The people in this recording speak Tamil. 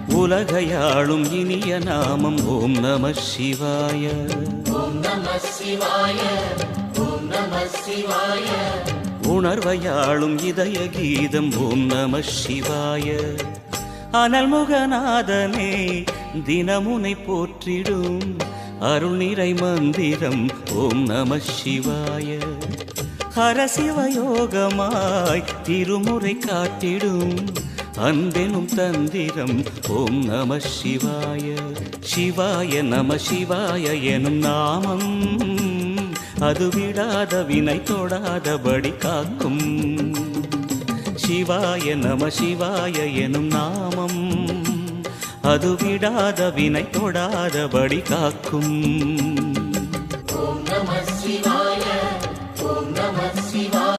உலகையாளும் இனிய நாமம் ஓம் நம சிவாய. உணர்வையாளும் இதய கீதம் ஓம் நம சிவாய. அனல்முகநாதனே தினமுனை போற்றிடும் அருள் நிறை மந்திரம் ஓம் நம சிவாய. ஹரசிவயோகமாய் திருமுறை காட்டிடும் அன்பெனும் தந்திரம் ஓம் நம சிவாய. சிவாய நம சிவாய எனும் நாமம் அது விடாத வினை தொடாதபடி காக்கும். சிவாய நம சிவாய எனும் நாமம் அது விடாத வினை தொடாதபடி காக்கும்.